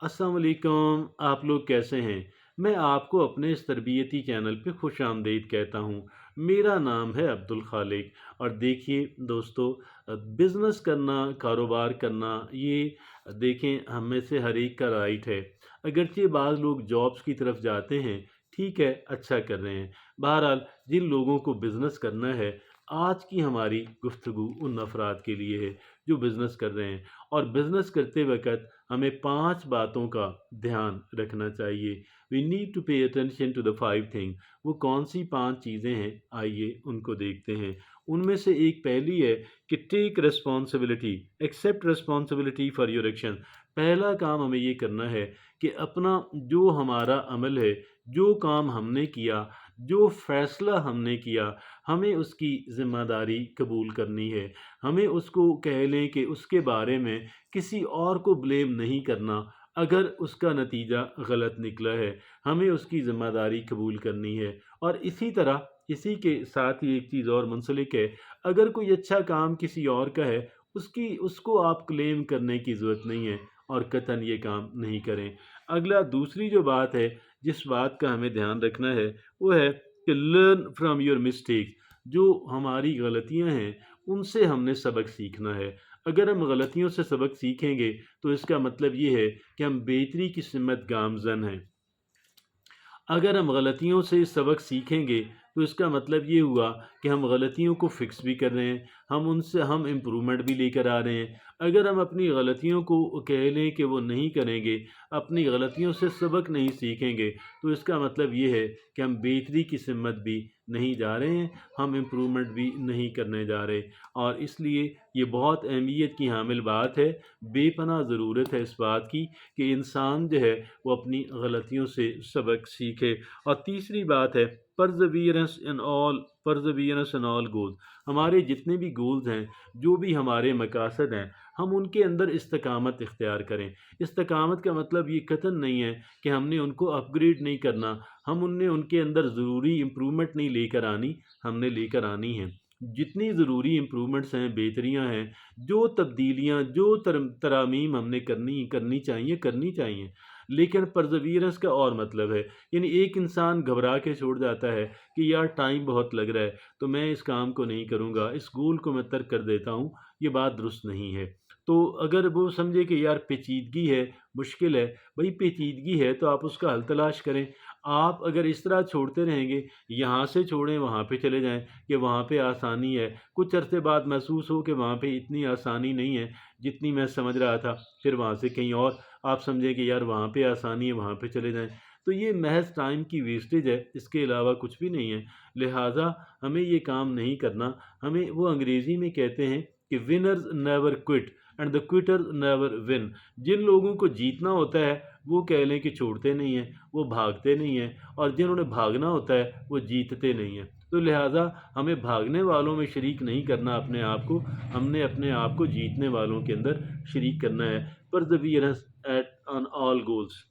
अस्सलाम वालेकुम। आप लोग कैसे हैं? मैं आपको अपने इस तरबियती चैनल पे खुश आमदीद कहता हूँ। मेरा नाम है अब्दुल खालिक। और देखिए दोस्तों, बिज़नेस करना, कारोबार करना, ये देखें हम में से हर एक का राइट है। अगरचे बाज़ लोग जॉब्स की तरफ जाते हैं, ठीक है, अच्छा कर रहे हैं। बहरहाल जिन लोगों को बिज़नेस करना है, आज की हमारी गुफ्तगू उन अफराद के लिए है जो बिज़नेस कर रहे हैं। और बिज़नेस करते वक़्त हमें 5 बातों का ध्यान रखना चाहिए। We need to pay attention to the 5 thing. वो कौन-सी 5 चीज़ें हैं, आइए उनको देखते हैं। उनमें से एक पहली है कि take responsibility, accept responsibility for your action. पहला काम हमें ये करना है कि अपना जो हमारा अमल है, जो काम हमने किया, जो फ़ैसला हमने किया, हमें उसकी ज़िम्मेदारी कबूल करनी है। हमें उसको कह लें कि उसके बारे में किसी और को ब्लेम नहीं करना। अगर उसका नतीजा गलत निकला है, हमें उसकी ज़िम्मेदारी कबूल करनी है। और इसी तरह इसी के साथ ही एक चीज़ और मुंसलिक है, अगर कोई अच्छा काम किसी और का है, उसको आप क्लेम करने की ज़रूरत नहीं है और कतई ये काम नहीं करें। अगला दूसरी जो बात है, जिस बात का हमें ध्यान रखना है, वो है कि लर्न फ्रॉम योर मिस्टेक्स। जो हमारी गलतियाँ हैं, उनसे हमने सबक सीखना है। अगर हम गलतियों से सबक सीखेंगे तो इसका मतलब ये है कि हम बेहतरी की सिमत गामज़न हैं। अगर हम गलतियों से सबक सीखेंगे तो इसका मतलब ये हुआ कि हम गलतियों को फिक्स भी कर रहे हैं, हम इम्प्रूवमेंट भी लेकर आ रहे हैं। अगर हम अपनी गलतियों को कह लें कि वो नहीं करेंगे, अपनी गलतियों से सबक नहीं सीखेंगे, तो इसका मतलब ये है कि हम बेहतरी की सिमत भी नहीं जा रहे हैं, हम इम्प्रूवमेंट भी नहीं करने जा रहे। और इसलिए ये बहुत अहमियत की हामिल बात है, बेपनाह ज़रूरत है इस बात की कि इंसान जो है वो अपनी गलतियों से सबक सीखे। और तीसरी बात है परसेवरेंस इन ऑल गोल्स। हमारे जितने भी गोल्स हैं, जो भी हमारे मकासद हैं, हम उनके अंदर इस्तकामत इख्तियार करें। इस्तकामत का मतलब ये कतई नहीं है कि हमने उनको अपग्रेड नहीं करना, उनके अंदर ज़रूरी इम्प्रूवमेंट नहीं लेकर आनी, हमने लेकर आनी है। जितनी ज़रूरी इम्प्रूवमेंट्स हैं, बेहतरियाँ हैं, जो तब्दीलियाँ, जो तरामीम हमने करनी चाहिए। लेकिन परसेवरेंस का और मतलब है, यानी एक इंसान घबरा के छोड़ जाता है कि यार टाइम बहुत लग रहा है, तो मैं इस काम को नहीं करूँगा, इस गोल को मैं तर्क कर देता हूँ, ये बात दुरुस्त नहीं है। तो अगर वो समझे कि यार पेचीदगी है, मुश्किल है, भई पेचीदगी है तो आप उसका हल तलाश करें। आप अगर इस तरह छोड़ते रहेंगे, यहाँ से छोड़ें वहाँ पे चले जाएँ कि वहाँ पे आसानी है, कुछ अरसे बाद महसूस हो कि वहाँ पे इतनी आसानी नहीं है, जितनी मैं समझ रहा था, फिर वहाँ से कहीं और आप समझें कि यार वहाँ पे आसानी है, वहाँ पे चले जाएँ। तो ये महज़ टाइम की वेस्टेज है, इसके अलावा कुछ भी नहीं है। लिहाज़ा हमें ये काम नहीं करना। हमें वो अंग्रेज़ी में कहते हैं कि winners never quit and the quitter never win. जिन लोगों को जीतना होता है, वो कह लें कि छोड़ते नहीं हैं, वो भागते नहीं हैं, और जिन्होंने भागना होता है, वो जीतते नहीं हैं। तो लिहाज़ा हमें भागने वालों में शरीक नहीं करना अपने आप को, हमने अपने आप को जीतने वालों के अंदर शरीक करना है। Perseverance at on all goals,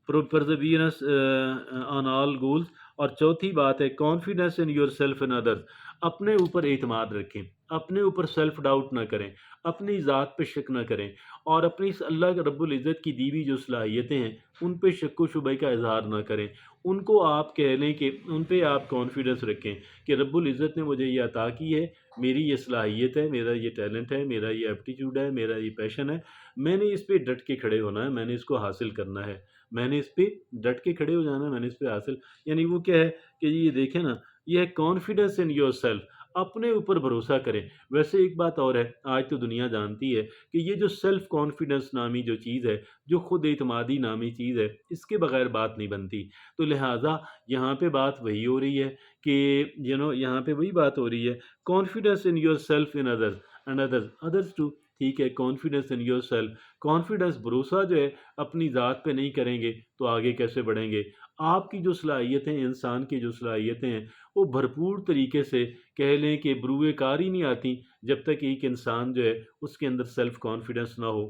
perseverance on all goals. और चौथी बात है confidence in yourself and others. अपने ऊपर एतमाद रखें, अपने ऊपर सेल्फ डाउट ना करें, अपनी ज़ात पे शक ना करें, और अपनी इस अल्लाह के रब्बुल इज़्ज़त की दी हुई जो सलाहियतें हैं, उन पे शक व शुबह का इज़हार ना करें। उनको आप कह लें कि उन पे आप कॉन्फिडेंस रखें कि रब्बुल इज़्ज़त ने मुझे ये अता की है, मेरी ये सलाहियत है, मेरा ये टैलेंट है, मेरा ये एप्टीट्यूड है, मेरा ये पैशन है, मैंने इस पे डट के खड़े होना है, मैंने इसको हासिल करना है। मैंने इस पे डट के खड़े हो जाना है, मैंने इस पे हासिल, यानी वो क्या है कि ये देखें ना, ये है कॉन्फिडेंस इन योरसेल्फ। अपने ऊपर भरोसा करें। वैसे एक बात और है, आज तो दुनिया जानती है कि ये जो सेल्फ कॉन्फिडेंस नामी जो चीज़ है, जो खुद एतमादी नामी चीज़ है, इसके बगैर बात नहीं बनती। तो लिहाजा यहाँ पे बात वही हो रही है कि यहाँ पे वही बात हो रही है, confidence in yourself in others and others too. ठीक है, कॉन्फिडेंस इन योरसेल्फ, कॉन्फिडेंस, भरोसा जो है अपनी ज़ात पे नहीं करेंगे तो आगे कैसे बढ़ेंगे। आपकी जो सलाहियतें, इंसान की जो सलाहियतें हैं, वो भरपूर तरीके से कह लें कि बरूए कार ही नहीं आती, जब तक एक इंसान जो है उसके अंदर सेल्फ कॉन्फिडेंस ना हो।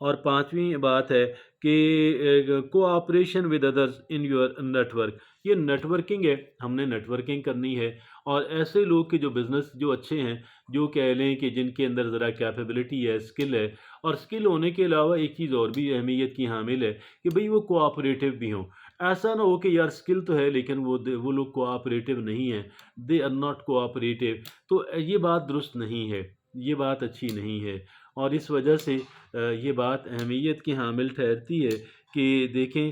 اور پانچویں بات ہے کہ cooperation with others in your network, یہ نیٹورکنگ ہے، ہم نے نیٹورکنگ کرنی ہے، اور ایسے لوگ کے جو بزنس جو اچھے ہیں، جو کہہ لیں کہ جن کے اندر ذرا کیپیبلٹی ہے، اسکل ہے، اور اسکل ہونے کے علاوہ ایک چیز اور بھی اہمیت کی حامل ہے کہ بھئی وہ کوآپریٹو بھی ہوں۔ ایسا نہ ہو کہ یار اسکل تو ہے لیکن وہ لوگ کوآپریٹو نہیں ہیں، دے آر ناٹ کوآپریٹو، تو یہ بات درست نہیں ہے، یہ بات اچھی نہیں ہے، اور اس وجہ سے یہ بات اہمیت کی حامل ٹھہرتی ہے کہ دیکھیں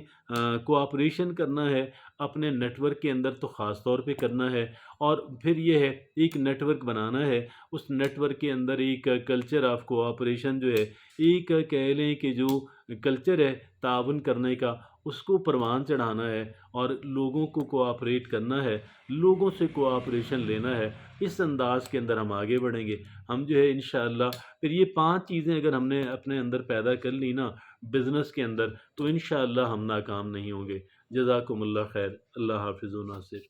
کوآپریشن کرنا ہے اپنے نیٹ ورک کے اندر تو خاص طور پہ کرنا ہے، اور پھر یہ ہے ایک نیٹ ورک بنانا ہے، اس نیٹ ورک کے اندر ایک کلچر آف کوآپریشن جو ہے، ایک کہہ لیں کہ جو کلچر ہے تعاون کرنے کا، اس کو پروان چڑھانا ہے، اور لوگوں کو کوآپریٹ کرنا ہے، لوگوں سے کوآپریشن لینا ہے، اس انداز کے اندر ہم آگے بڑھیں گے، ہم جو ہے انشاءاللہ پھر یہ 5 چیزیں اگر ہم نے اپنے اندر پیدا کر لی نا بزنس کے اندر، تو انشاءاللہ ہم ناکام نہیں ہوں گے۔ جزاکم اللہ خیر، اللہ حافظ و ناصر۔